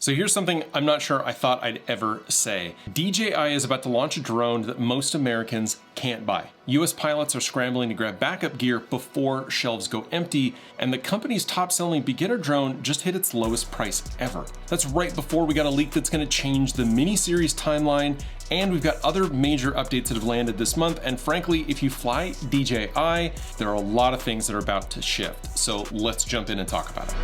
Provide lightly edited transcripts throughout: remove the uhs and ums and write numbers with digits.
So here's something I'm not sure I thought I'd ever say. DJI is about to launch a drone that most Americans can't buy. US pilots are scrambling to grab backup gear before shelves go empty, and the company's top-selling beginner drone just hit its lowest price ever. That's right before we got a leak that's gonna change the Mini series timeline, and we've got other major updates that have landed this month, and frankly, if you fly DJI, there are a lot of things that are about to shift. So let's jump in and talk about it.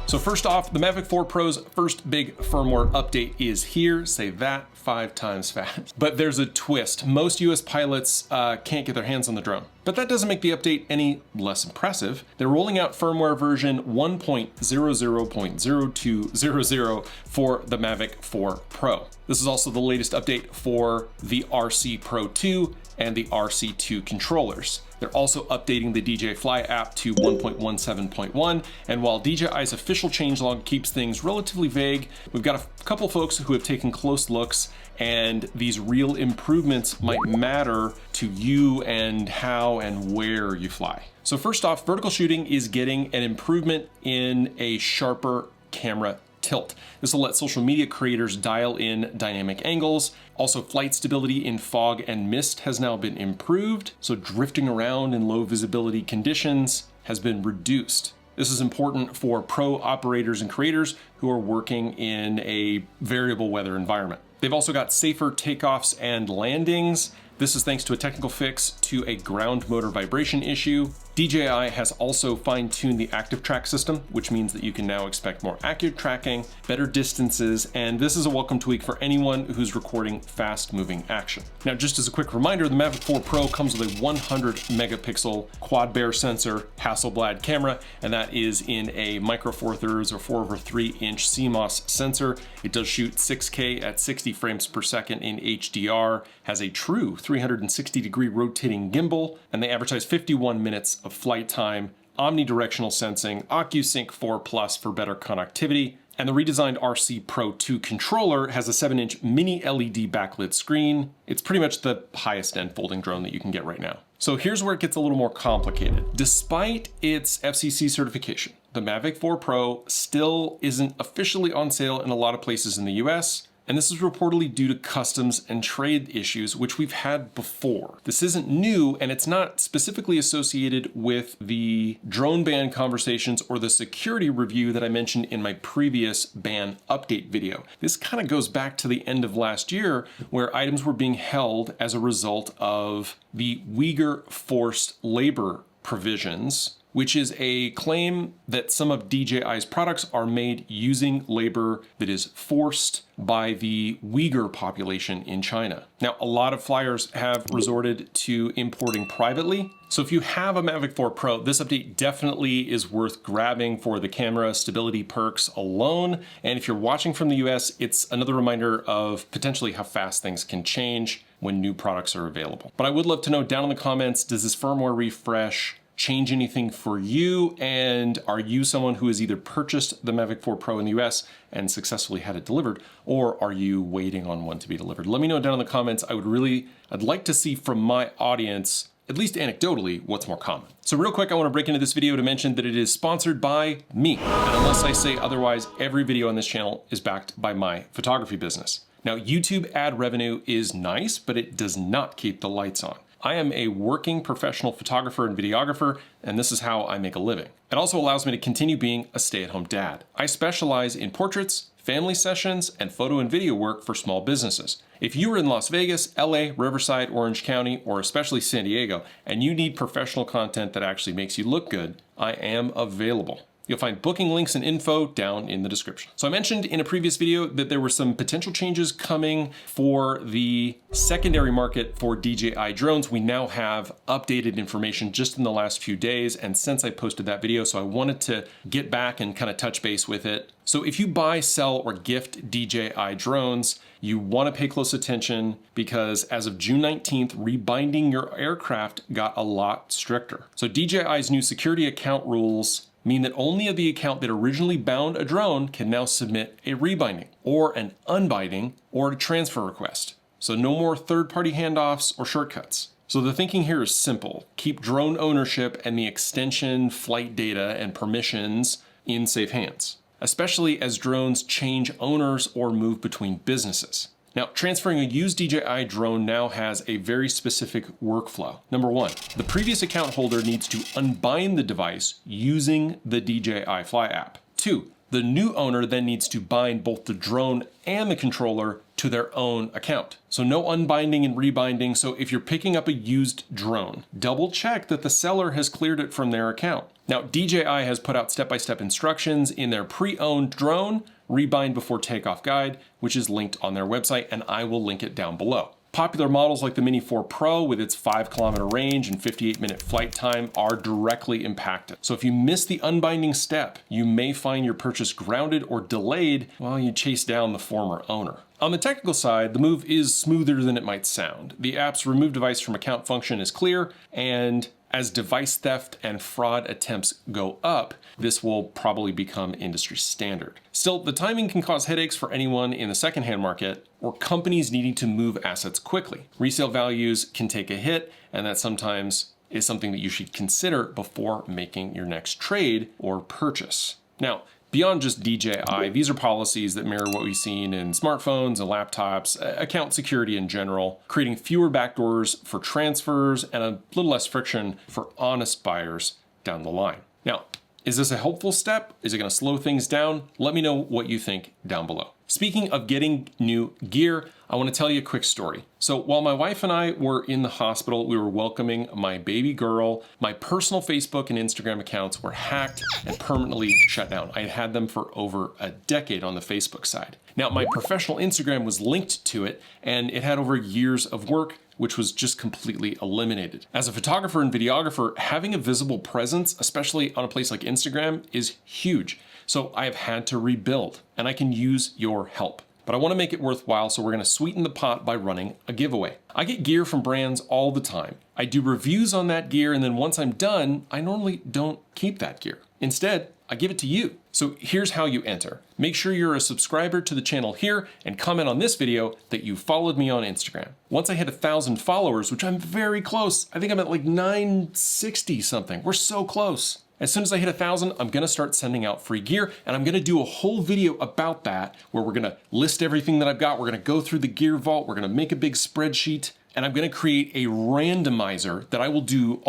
So first off, the Mavic 4 Pro's first big firmware update is here. Say that 5 times fast. But there's a twist. Most US pilots can't get their hands on the drone. But that doesn't make the update any less impressive. They're rolling out firmware version 1.00.0200 for the Mavic 4 Pro. This is also the latest update for the RC Pro 2 and the RC2 controllers. They're also updating the DJI Fly app to 1.17.1, and while DJI's official changelog keeps things relatively vague, we've got a couple folks who have taken close looks, and these real improvements might matter to you and how and where you fly. So first off, vertical shooting is getting an improvement in a sharper camera tilt. This will let social media creators dial in dynamic angles. Also, flight stability in fog and mist has now been improved, so drifting around in low visibility conditions has been reduced. This is important for pro operators and creators who are working in a variable weather environment. They've also got safer takeoffs and landings. This is thanks to a technical fix to a ground motor vibration issue. DJI has also fine-tuned the active track system, which means that you can now expect more accurate tracking, better distances, and this is a welcome tweak for anyone who's recording fast-moving action. Now, just as a quick reminder, the Mavic 4 Pro comes with a 100 megapixel quad-bare sensor Hasselblad camera, and that is in a micro four thirds or 4/3 CMOS sensor. It does shoot 6K at 60 frames per second in HDR, has a true 360-degree rotating gimbal, and they advertise 51 minutes of flight time, omnidirectional sensing, OcuSync 4 Plus for better connectivity, and the redesigned RC Pro 2 controller has a 7-inch mini LED backlit screen. It's pretty much the highest end folding drone that you can get right now. So here's where it gets a little more complicated. Despite its FCC certification, the Mavic 4 Pro still isn't officially on sale in a lot of places in the US, and this is reportedly due to customs and trade issues, which we've had before. This isn't new, and it's not specifically associated with the drone ban conversations or the security review that I mentioned in my previous ban update video. This kind of goes back to the end of last year, where items were being held as a result of the Uyghur forced labor provisions, which is a claim that some of DJI's products are made using labor that is forced by the Uyghur population in China. Now, a lot of flyers have resorted to importing privately. So if you have a Mavic 4 Pro, this update definitely is worth grabbing for the camera stability perks alone. And if you're watching from the US, it's another reminder of potentially how fast things can change when new products are available. But I would love to know down in the comments, does this firmware refresh change anything for you? And are you someone who has either purchased the Mavic 4 Pro in the US and successfully had it delivered, or are you waiting on one to be delivered? Let me know down in the comments. I'd like to see from my audience, at least anecdotally, what's more common. So real quick, I want to break into this video to mention that it is sponsored by me. And unless I say otherwise, every video on this channel is backed by my photography business. Now, YouTube ad revenue is nice, but it does not keep the lights on. I am a working professional photographer and videographer, and this is how I make a living. It also allows me to continue being a stay-at-home dad. I specialize in portraits, family sessions, and photo and video work for small businesses. If you are in Las Vegas, LA, Riverside, Orange County, or especially San Diego, and you need professional content that actually makes you look good, I am available. You'll find booking links and info down in the description. So I mentioned in a previous video that there were some potential changes coming for the secondary market for DJI drones. We now have updated information just in the last few days and since I posted that video, so I wanted to get back and kind of touch base with it. So if you buy, sell, or gift DJI drones, you want to pay close attention because as of June 19th, rebinding your aircraft got a lot stricter. So DJI's new security account rules mean that only the account that originally bound a drone can now submit a rebinding or an unbinding or a transfer request. So no more third-party handoffs or shortcuts. So the thinking here is simple. Keep drone ownership and the extension, flight data, and permissions in safe hands, especially as drones change owners or move between businesses. Now, transferring a used DJI drone now has a very specific workflow. Number one, the previous account holder needs to unbind the device using the DJI Fly app. Two, the new owner then needs to bind both the drone and the controller to their own account. So no unbinding and rebinding. So if you're picking up a used drone, double check that the seller has cleared it from their account. Now, DJI has put out step-by-step instructions in their pre-owned drone rebind before takeoff guide, which is linked on their website, and I will link it down below. Popular models like the Mini 4 Pro with its 5-kilometer range and 58-minute flight time are directly impacted. So if you miss the unbinding step, you may find your purchase grounded or delayed while you chase down the former owner. On the technical side, the move is smoother than it might sound. The app's remove device from account function is clear, and as device theft and fraud attempts go up, this will probably become industry standard. Still, the timing can cause headaches for anyone in the secondhand market or companies needing to move assets quickly. Resale values can take a hit, and that sometimes is something that you should consider before making your next trade or purchase. Now, beyond just DJI, these are policies that mirror what we've seen in smartphones and laptops, account security in general, creating fewer backdoors for transfers and a little less friction for honest buyers down the line. Now, is this a helpful step? Is it going to slow things down? Let me know what you think down below. Speaking of getting new gear, I want to tell you a quick story. So while my wife and I were in the hospital, we were welcoming my baby girl. My personal Facebook and Instagram accounts were hacked and permanently shut down. I had had them for over a decade on the Facebook side. Now, my professional Instagram was linked to it, and it had over years of work, which was just completely eliminated. As a photographer and videographer, having a visible presence, especially on a place like Instagram, is huge. So I have had to rebuild, and I can use your help. But I want to make it worthwhile, so we're going to sweeten the pot by running a giveaway. I get gear from brands all the time. I do reviews on that gear, and then once I'm done, I normally don't keep that gear. Instead, I give it to you. So here's how you enter. Make sure you're a subscriber to the channel here and comment on this video that you followed me on Instagram. Once I hit 1,000 followers, which I'm very close, I think I'm at like 960 something. We're so close. As soon as I hit 1,000, I'm gonna start sending out free gear, and I'm gonna do a whole video about that where we're gonna list everything that I've got. We're gonna go through the gear vault. We're gonna make a big spreadsheet, and I'm gonna create a randomizer that I will do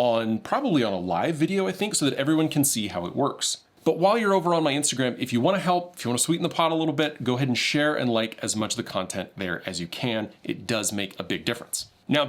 probably on a live video, I think, so that everyone can see how it works. But while you're over on my Instagram, if you wanna help, if you wanna sweeten the pot a little bit, go ahead and share and like as much of the content there as you can. It does make a big difference. Now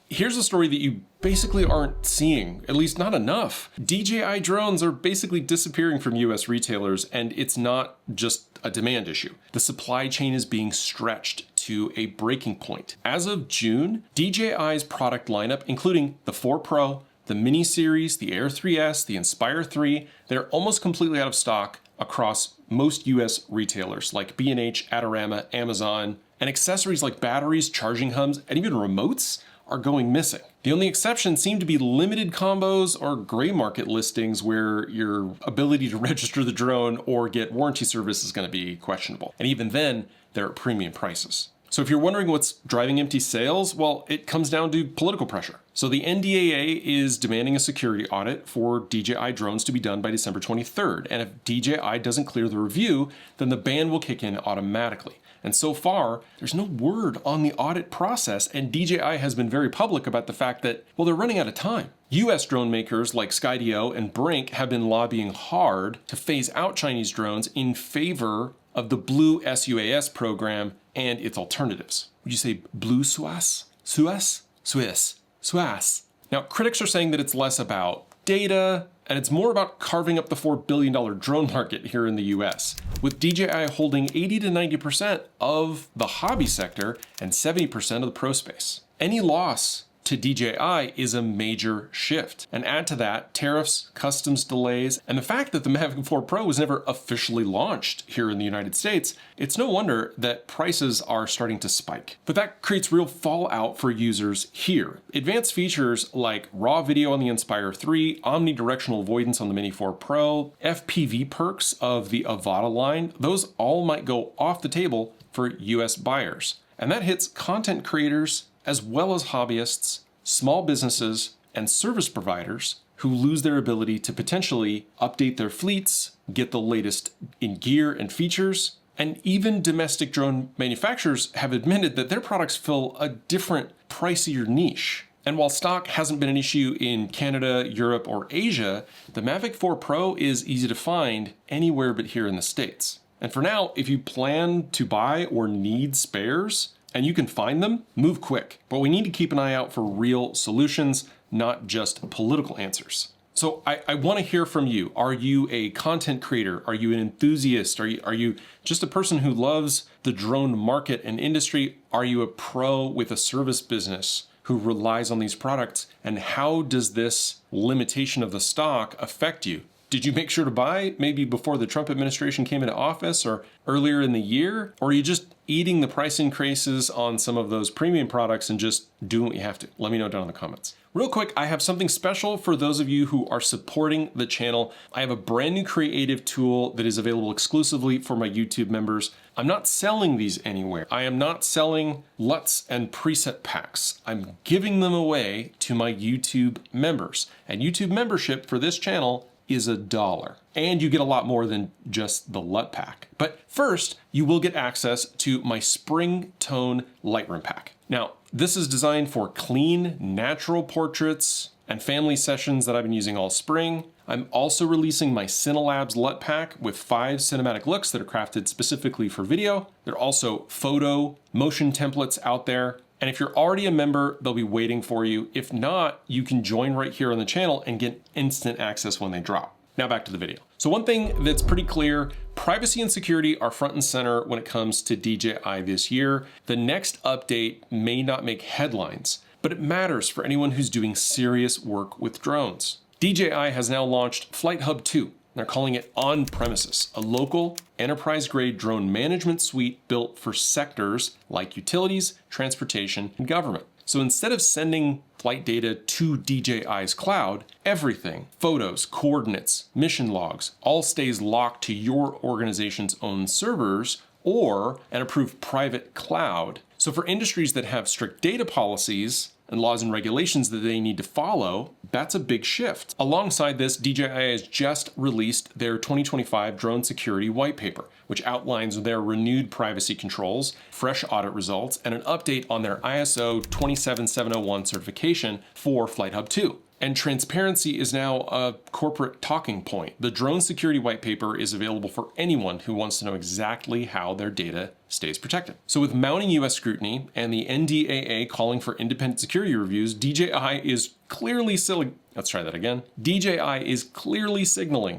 here's a story that you basically aren't seeing, at least not enough. DJI drones are basically disappearing from US retailers, and it's not just a demand issue. The supply chain is being stretched to a breaking point. As of June, DJI's product lineup, including the 4 Pro, the Mini series, the Air 3S, the Inspire 3, they're almost completely out of stock across most US retailers like B&H, Adorama, Amazon, and accessories like batteries, charging hubs, and even remotes are going missing. The only exceptions seem to be limited combos or gray market listings where your ability to register the drone or get warranty service is going to be questionable. And even then, they're at premium prices. So if you're wondering what's driving empty sales, well, it comes down to political pressure. So the NDAA is demanding a security audit for DJI drones to be done by December 23rd. And if DJI doesn't clear the review, then the ban will kick in automatically. And so far, there's no word on the audit process, and DJI has been very public about the fact that, well, they're running out of time. US drone makers like Skydio and Brink have been lobbying hard to phase out Chinese drones in favor of the Blue SUAS program and its alternatives. Would you say Blue SUAS? SUAS? SUAS. Now, critics are saying that it's less about data, and it's more about carving up the $4 billion drone market here in the US, with DJI holding 80 to 90% of the hobby sector and 70% of the pro space. Any loss to DJI is a major shift. And add to that tariffs, customs delays, and the fact that the Mavic 4 Pro was never officially launched here in the United States, it's no wonder that prices are starting to spike. But that creates real fallout for users here. Advanced features like raw video on the Inspire 3, omnidirectional avoidance on the Mini 4 Pro, FPV perks of the Avata line, those all might go off the table for US buyers. And that hits content creators as well as hobbyists, small businesses, and service providers who lose their ability to potentially update their fleets, get the latest in gear and features. And even domestic drone manufacturers have admitted that their products fill a different, pricier niche. And while stock hasn't been an issue in Canada, Europe, or Asia, the Mavic 4 Pro is easy to find anywhere but here in the States. And for now, if you plan to buy or need spares, and you can find them, move quick. But we need to keep an eye out for real solutions, not just political answers. So I want to hear from you. Are you a content creator? Are you an enthusiast? Are you just a person who loves the drone market and industry? Are you a pro with a service business who relies on these products? And how does this limitation of the stock affect you? Did you make sure to buy maybe before the Trump administration came into office or earlier in the year? Or are you just eating the price increases on some of those premium products and just doing what you have to? Let me know down in the comments. Real quick, I have something special for those of you who are supporting the channel. I have a brand new creative tool that is available exclusively for my YouTube members. I'm not selling these anywhere. I am not selling LUTs and preset packs. I'm giving them away to my YouTube members. And YouTube membership for this channel is $1. And you get a lot more than just the LUT pack. But first, you will get access to my Spring Tone Lightroom pack. Now, this is designed for clean, natural portraits and family sessions that I've been using all spring. I'm also releasing my Cinelabs LUT pack with 5 cinematic looks that are crafted specifically for video. There are also photo, motion templates out there. And if you're already a member, they'll be waiting for you. If not, you can join right here on the channel and get instant access when they drop. Now back to the video. So one thing that's pretty clear, privacy and security are front and center when it comes to DJI this year. The next update may not make headlines, but it matters for anyone who's doing serious work with drones. DJI has now launched Flight Hub 2. They're calling it On Premises, a local enterprise-grade drone management suite built for sectors like utilities, transportation, and government. So instead of sending flight data to DJI's cloud, everything, photos, coordinates, mission logs, all stays locked to your organization's own servers or an approved private cloud. So for industries that have strict data policies and laws and regulations that they need to follow, that's a big shift. Alongside this, DJI has just released their 2025 drone security white paper, which outlines their renewed privacy controls, fresh audit results, and an update on their ISO 27701 certification for Flight Hub 2. And transparency is now a corporate talking point. The drone security white paper is available for anyone who wants to know exactly how their data stays protected. So with mounting US scrutiny and the NDAA calling for independent security reviews, DJI is clearly signaling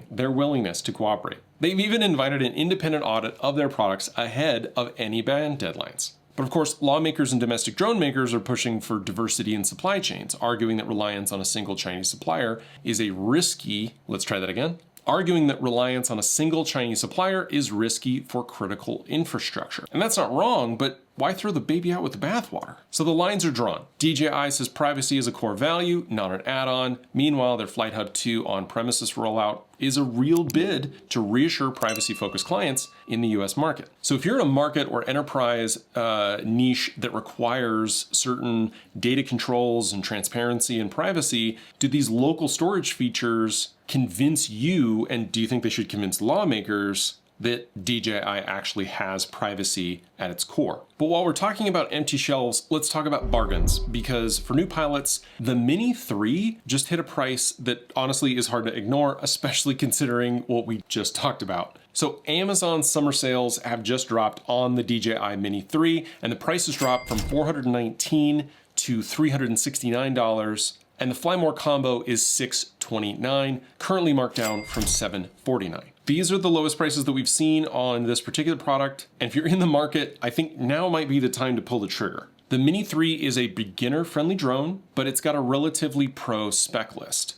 their willingness to cooperate. They've even invited an independent audit of their products ahead of any ban deadlines. But of course, lawmakers and domestic drone makers are pushing for diversity in supply chains, arguing that reliance on a single Chinese supplier is a risky, arguing that reliance on a single Chinese supplier is risky for critical infrastructure. And that's not wrong, but why throw the baby out with the bathwater? So the lines are drawn. DJI says privacy is a core value, not an add-on. Meanwhile, their Flight Hub 2 on-premises rollout is a real bid to reassure privacy-focused clients in the US market. So if you're in a market or enterprise niche that requires certain data controls and transparency and privacy, do these local storage features convince you, and do you think they should convince lawmakers that DJI actually has privacy at its core? But while we're talking about empty shelves, let's talk about bargains, because for new pilots, the Mini 3 just hit a price that honestly is hard to ignore, especially considering what we just talked about. So Amazon's summer sales have just dropped on the DJI Mini 3, and the price has dropped from $419 to $369, and the Fly More combo is $629, currently marked down from $749. These are the lowest prices that we've seen on this particular product, and if you're in the market, I think now might be the time to pull the trigger. The Mini 3 is a beginner-friendly drone, but it's got a relatively pro spec list.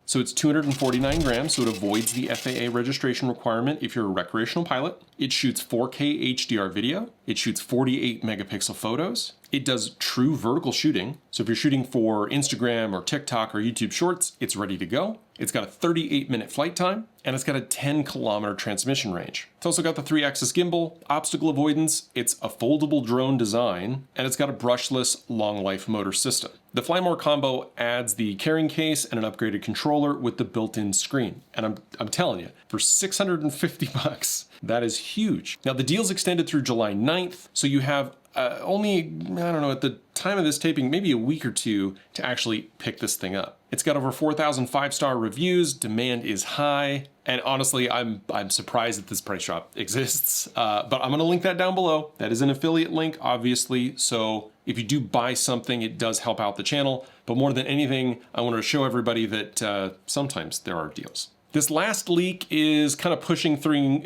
So it's 249 grams, so it avoids the FAA registration requirement if you're a recreational pilot. It shoots 4K HDR video. It shoots 48 megapixel photos. It does true vertical shooting. So if you're shooting for Instagram or TikTok or YouTube Shorts, it's ready to go. It's got a 38-minute flight time, and it's got a 10-kilometer transmission range. It's also got the 3-axis gimbal, obstacle avoidance, it's a foldable drone design, and it's got a brushless long life motor system. The Fly More combo adds the carrying case and an upgraded controller with the built-in screen. And I'm telling you, for $650, that is huge. Now the deal's extended through July 9th, so you have only, I don't know, at the time of this taping, maybe a week or two to actually pick this thing up. It's got over 4,000 5-star reviews, demand is high, and honestly, I'm surprised that this price drop exists, but I'm gonna link that down below. That is an affiliate link, obviously, so if you do buy something, it does help out the channel, but more than anything, I wanted to show everybody that sometimes there are deals. This last leak is kind of pushing through,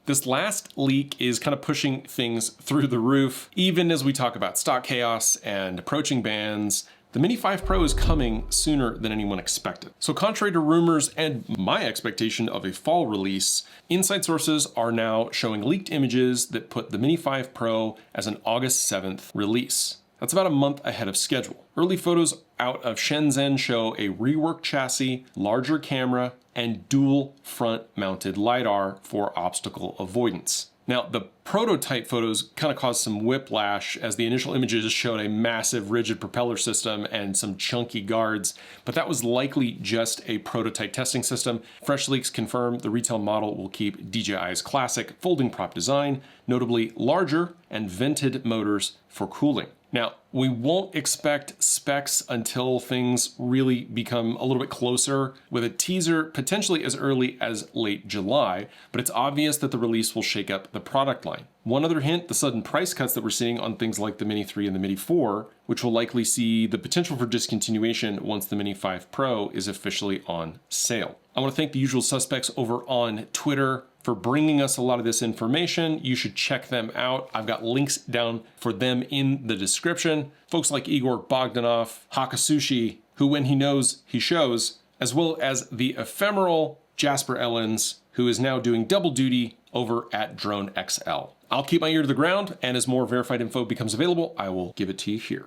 This last leak is kind of pushing things through the roof. Even as we talk about stock chaos and approaching bans, the Mini 5 Pro is coming sooner than anyone expected. So contrary to rumors and my expectation of a fall release, inside sources are now showing leaked images that put the Mini 5 Pro as an August 7th release. That's about a month ahead of schedule. Early photos out of Shenzhen show a reworked chassis, larger camera, and dual front mounted LiDAR for obstacle avoidance. Now, the prototype photos kind of caused some whiplash as the initial images showed a massive rigid propeller system and some chunky guards, but that was likely just a prototype testing system. Fresh leaks confirm the retail model will keep DJI's classic folding prop design, notably larger and vented motors for cooling. Now, we won't expect specs until things really become a little bit closer, with a teaser potentially as early as late July, but it's obvious that the release will shake up the product line. One other hint, the sudden price cuts that we're seeing on things like the Mini 3 and the Mini 4, which will likely see the potential for discontinuation once the Mini 5 Pro is officially on sale. I want to thank the usual suspects over on Twitter for bringing us a lot of this information. You should check them out. I've got links down for them in the description. Folks like Igor Bogdanov, Hakasushi, who when he knows, he shows, as well as the ephemeral Jasper Ellens, who is now doing double duty over at Drone XL. I'll keep my ear to the ground, and as more verified info becomes available, I will give it to you here.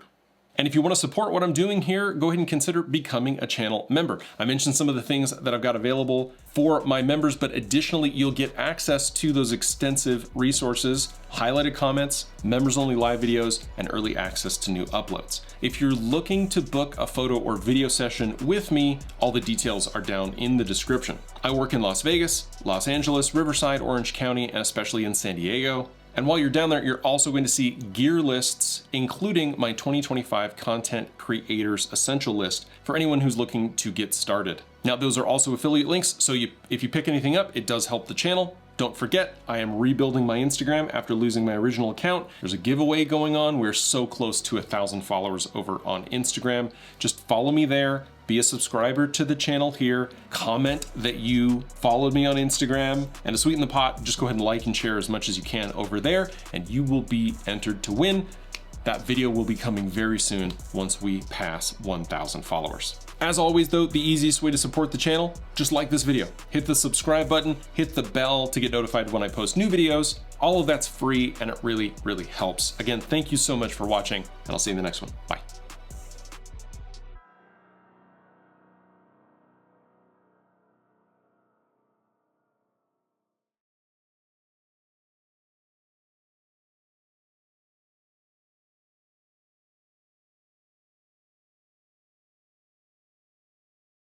And if you want to support what I'm doing here, go ahead and consider becoming a channel member. I mentioned some of the things that I've got available for my members, but additionally, you'll get access to those extensive resources, highlighted comments, members-only live videos, and early access to new uploads. If you're looking to book a photo or video session with me, all the details are down in the description. I work in Las Vegas, Los Angeles, Riverside, Orange County, and especially in San Diego. And while you're down there, you're also going to see gear lists, including my 2025 Content Creators Essential List for anyone who's looking to get started. Now, those are also affiliate links, so if you pick anything up, it does help the channel. Don't forget, I am rebuilding my Instagram after losing my original account. There's a giveaway going on. We're so close to 1,000 followers over on Instagram. Just follow me there. Be a subscriber to the channel here, comment that you followed me on Instagram, and to sweeten the pot, just go ahead and like and share as much as you can over there, and you will be entered to win. That video will be coming very soon once we pass 1,000 followers. As always though, the easiest way to support the channel, just like this video. Hit the subscribe button, hit the bell to get notified when I post new videos. All of that's free and it really, really helps. Again, thank you so much for watching, and I'll see you in the next one. Bye.